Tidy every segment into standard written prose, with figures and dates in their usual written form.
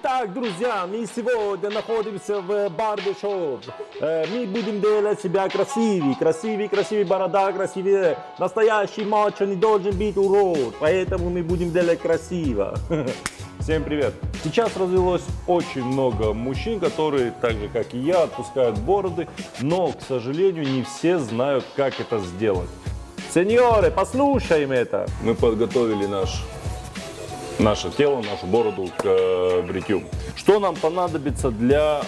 Итак, друзья, мы сегодня находимся в барбершоп. Мы будем делать себя красивый борода, красивее. Настоящий мачо не должен быть урод, поэтому мы будем делать красиво. Всем привет! Сейчас развелось очень много мужчин, которые, так же как и я, отпускают бороды, но, к сожалению, не все знают, как это сделать. Сеньоры, послушаем это! Мы подготовили наше тело, нашу бороду к бритью. Что нам понадобится для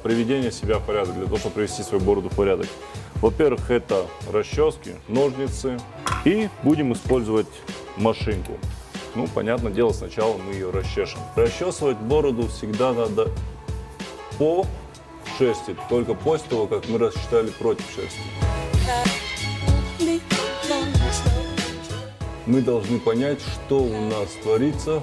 приведения себя в порядок, для того, чтобы привести свою бороду в порядок? Во-первых, это расчески, ножницы и будем использовать машинку. Ну, понятное дело, сначала мы ее расчешем. Расчесывать бороду всегда надо по шерсти, только после того, как мы рассчитали против шерсти. Мы должны понять, что у нас творится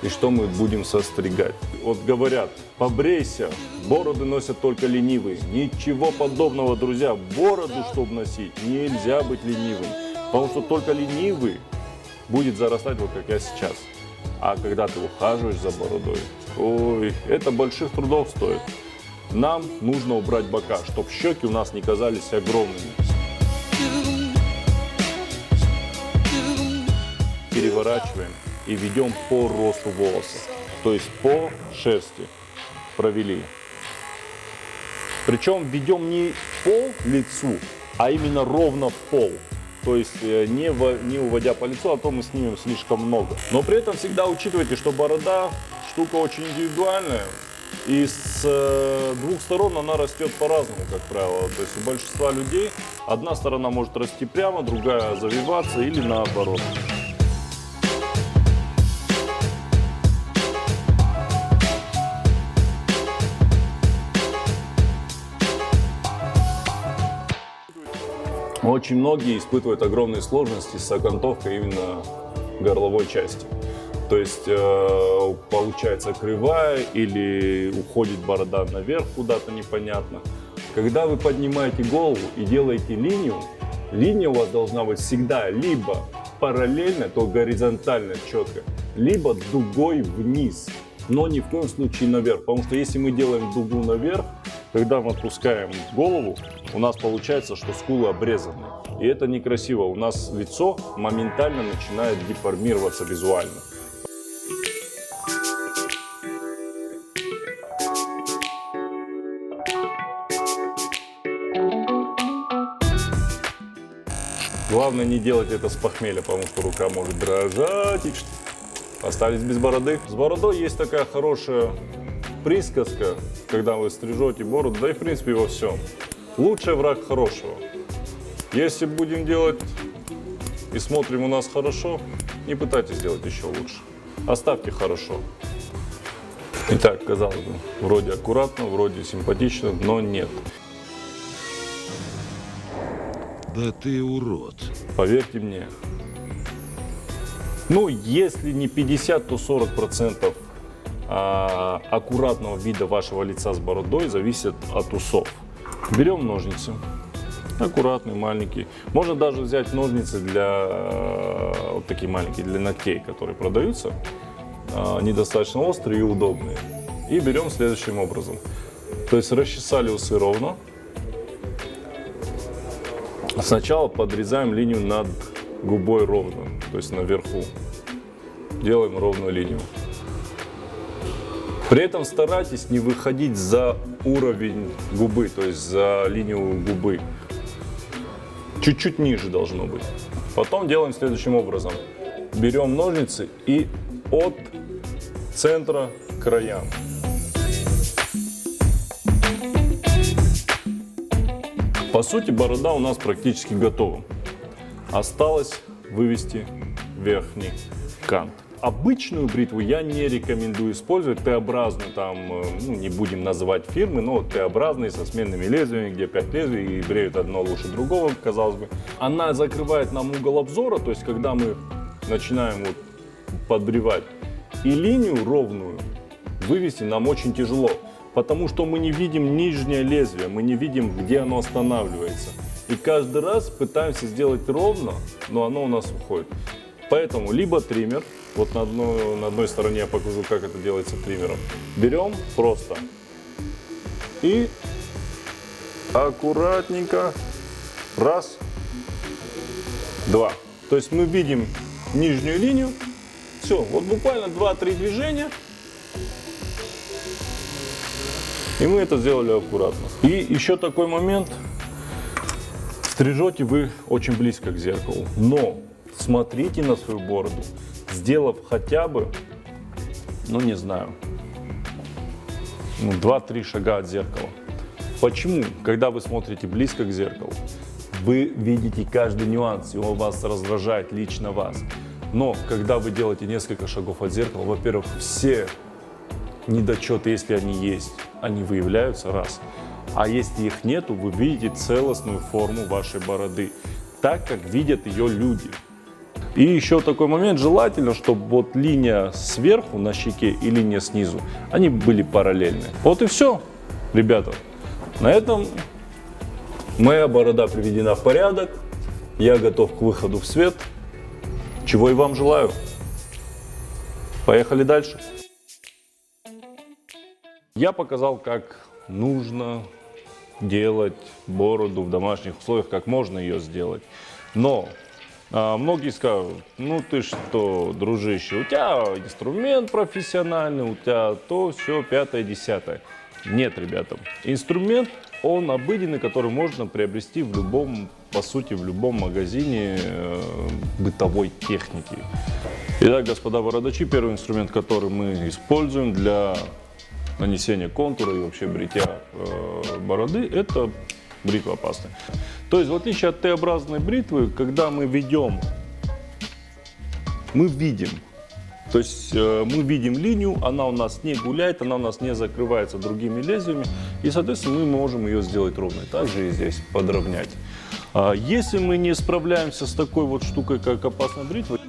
и что мы будем состригать. Вот говорят, побрейся, бороды носят только ленивые. Ничего подобного, друзья. Бороду, чтобы носить, нельзя быть ленивым. Потому что только ленивый будет зарастать, вот как я сейчас. А когда ты ухаживаешь за бородой, ой, это больших трудов стоит. Нам нужно убрать бока, чтобы щеки у нас не казались огромными. Переворачиваем и ведем по росту волоса, то есть по шерсти провели. Причем ведем не по лицу, а именно ровно в пол. То есть не уводя по лицу, а то мы снимем слишком много. Но при этом всегда учитывайте, что борода штука очень индивидуальная. И с двух сторон она растет по-разному, как правило. То есть у большинства людей одна сторона может расти прямо, другая завиваться или наоборот. Очень многие испытывают огромные сложности с окантовкой именно горловой части. То есть получается кривая или уходит борода наверх куда-то непонятно. Когда вы поднимаете голову и делаете линию, линия у вас должна быть всегда либо параллельно, то горизонтально четко, либо дугой вниз, но ни в коем случае наверх. Потому что если мы делаем дугу наверх, когда мы отпускаем голову, у нас получается, что скулы обрезаны. И это некрасиво. У нас лицо моментально начинает деформироваться визуально. Главное не делать это с похмелья, потому что рука может дрожать. И остались без бороды. С бородой есть такая хорошая присказка, когда вы стрижете бороду, да и в принципе во всем. Лучший враг хорошего. Если будем делать и смотрим у нас хорошо, не пытайтесь сделать еще лучше. Оставьте хорошо. Итак, казалось бы, вроде аккуратно, вроде симпатично, но нет. Да ты урод. Поверьте мне. Ну, если не 50, то 40% аккуратного вида вашего лица с бородой зависит от усов. Берем ножницы, аккуратные, маленькие. Можно даже взять ножницы для вот такие маленькие, для ногтей, которые продаются. Они достаточно острые и удобные. И берем следующим образом. То есть расчесали усы ровно. Сначала подрезаем линию над губой ровно, то есть наверху. Делаем ровную линию. При этом старайтесь не выходить за уровень губы, то есть за линию губы. Чуть-чуть ниже должно быть. Потом делаем следующим образом. Берем ножницы и от центра к краям. По сути, борода у нас практически готова. Осталось вывести верхний кант. Обычную бритву я не рекомендую использовать, Т-образную, там, ну, не будем называть фирмы, но Т-образные со сменными лезвиями, где 5 лезвий и бреют одно лучше другого, казалось бы. Она закрывает нам угол обзора, то есть когда мы начинаем вот подбривать, и линию ровную вывести нам очень тяжело, потому что мы не видим нижнее лезвие, мы не видим, где оно останавливается. И каждый раз пытаемся сделать ровно, но оно у нас уходит. Поэтому либо триммер, вот на одной стороне я покажу, как это делается триммером. Берем просто и аккуратненько, раз, два. То есть мы видим нижнюю линию, все, вот буквально 2-3 движения, и мы это сделали аккуратно. И еще такой момент, стрижете вы очень близко к зеркалу, но смотрите на свою бороду, сделав хотя бы, ну не знаю, 2-3 шага от зеркала. Почему? Когда вы смотрите близко к зеркалу, вы видите каждый нюанс, и он вас раздражает, лично вас. Но когда вы делаете несколько шагов от зеркала, во-первых, все недочеты, если они есть, они выявляются, раз. А если их нету, вы видите целостную форму вашей бороды, так как видят ее люди. И еще такой момент, желательно, чтобы вот линия сверху на щеке и линия снизу, они были параллельны. Вот и все, ребята. На этом моя борода приведена в порядок, я готов к выходу в свет, чего и вам желаю. Поехали дальше. Я показал, как нужно делать бороду в домашних условиях, как можно ее сделать. Но многие скажут, ну ты что, дружище, у тебя инструмент профессиональный, у тебя то, все, пятое, десятое. Нет, ребята, инструмент, он обыденный, который можно приобрести в любом, по сути, в любом магазине бытовой техники. Итак, господа бородачи, первый инструмент, который мы используем для нанесения контура и вообще бритья бороды, это бритва пасты. То есть, в отличие от Т-образной бритвы, когда мы ведем, мы видим. То есть мы видим линию, она у нас не гуляет, она у нас не закрывается другими лезвиями, и, соответственно, мы можем ее сделать ровной. Также и здесь подровнять. Если мы не справляемся с такой вот штукой, как опасная бритва,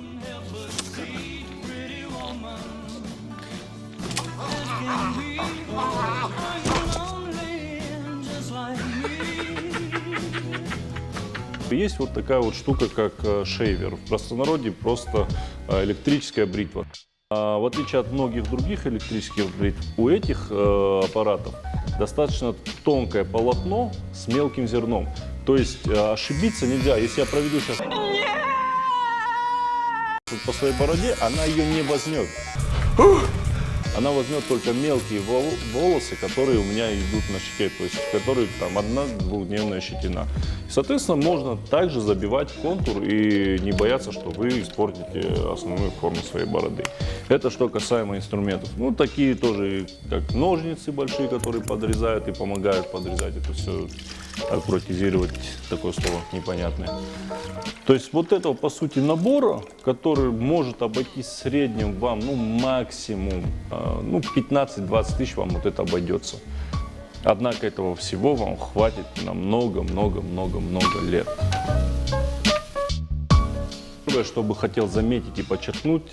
есть вот такая вот штука, как шейвер. В простонародье просто электрическая бритва. В отличие от многих других электрических бритв, у этих аппаратов достаточно тонкое полотно с мелким зерном. То есть ошибиться нельзя. Если я проведу сейчас по своей бороде, она ее не возьмет. Она возьмет только мелкие волосы, которые у меня идут на щеке, то есть которые там 1-2-дневная щетина. Соответственно, можно также забивать контур и не бояться, что вы испортите основную форму своей бороды. Это что касаемо инструментов. Ну, такие тоже, как ножницы большие, которые подрезают и помогают подрезать это все, аккуратизировать, такое слово непонятное. То есть вот этого, по сути, набора, который может обойтись в среднем вам, ну, максимум, 15-20 тысяч вам вот это обойдется. Однако этого всего вам хватит на много-много-много-много лет. Первое, что бы хотел заметить и подчеркнуть,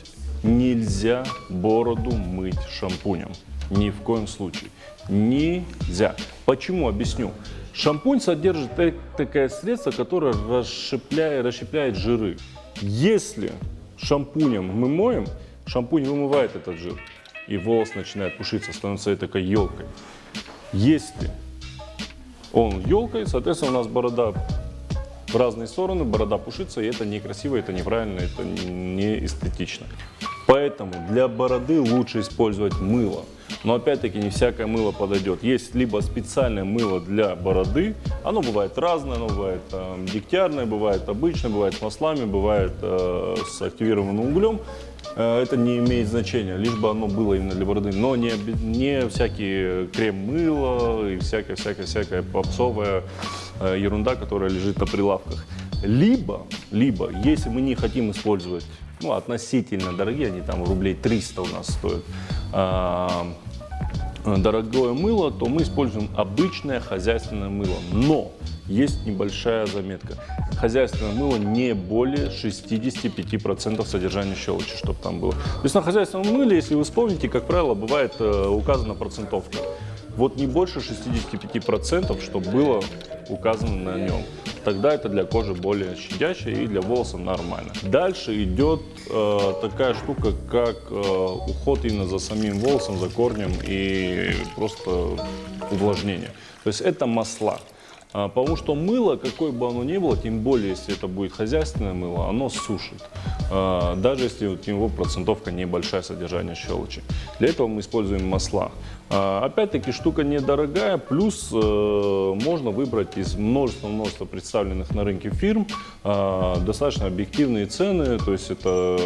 нельзя бороду мыть шампунем. Ни в коем случае. Нельзя. Почему? Объясню. Шампунь содержит такое средство, которое расщепляет жиры. Если шампунем мы моем, шампунь вымывает этот жир, и волос начинает пушиться, становится такой елкой. Если он елкой, соответственно, у нас борода в разные стороны, борода пушится, и это некрасиво, это неправильно, это не эстетично. Поэтому для бороды лучше использовать мыло. Но опять-таки не всякое мыло подойдет. Есть либо специальное мыло для бороды, оно бывает разное, оно бывает дегтярное, бывает обычное, бывает с маслами, бывает с активированным углем. Это не имеет значения, лишь бы оно было именно для бороды, но не всякие крем-мыло и всякая попсовая ерунда, которая лежит на прилавках. Либо, если мы не хотим использовать, относительно дорогие, они там рублей 300 у нас стоят, дорогое мыло, то мы используем обычное хозяйственное мыло. Но есть небольшая заметка. Хозяйственное мыло не более 65% содержания щелочи, чтобы там было. То есть на хозяйственном мыле, если вы вспомните, как правило, бывает указана процентовка. Вот не больше 65%, чтобы было указано на нем. тогда это для кожи более щадящее и для волоса нормально. Дальше идет такая штука, как уход именно за самим волосом, за корнем и просто увлажнение. То есть это масла. Потому что мыло, какое бы оно ни было, тем более, если это будет хозяйственное мыло, оно сушит. Даже если у него процентовка небольшая содержание щелочи. Для этого мы используем масла. Опять-таки штука недорогая, плюс можно выбрать из множества представленных на рынке фирм достаточно объективные цены, то есть это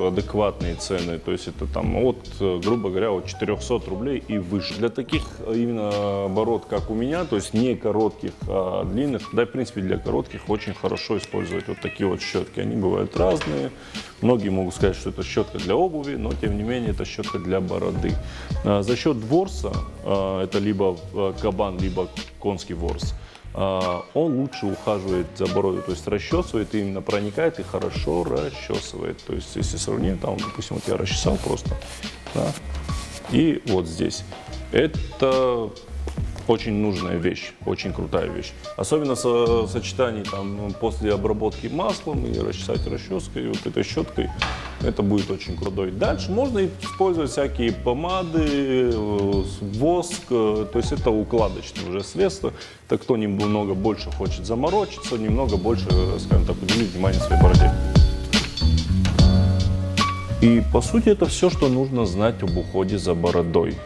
адекватные цены, то есть это там от, грубо говоря, от 400 рублей и выше. Для таких именно бород, как у меня, то есть не коротких, а длинных, да и в принципе для коротких очень хорошо использовать вот такие вот щетки. Они бывают разные. Многие могут сказать, что это щетка для обуви, но тем не менее это щетка для бороды. За счет ворса, это либо кабан, либо конский ворс, он лучше ухаживает за бородой, то есть расчесывает, именно проникает и хорошо расчесывает. То есть если сравнить, там, допустим, вот я расчесал просто, да, и вот здесь. Это очень нужная вещь, очень крутая вещь. Особенно в сочетании там, после обработки маслом и расчесать расческой, и вот этой щеткой, это будет очень крутой. Дальше можно использовать всякие помады, воск, то есть это укладочные уже средства. Это кто немного больше хочет заморочиться, немного больше, скажем так, уделить внимание своей бороде. И по сути это все, что нужно знать об уходе за бородой.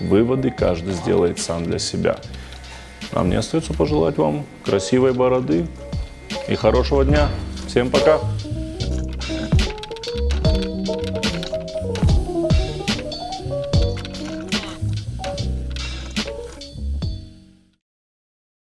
Выводы каждый сделает сам для себя. А мне остается пожелать вам красивой бороды и хорошего дня. Всем пока!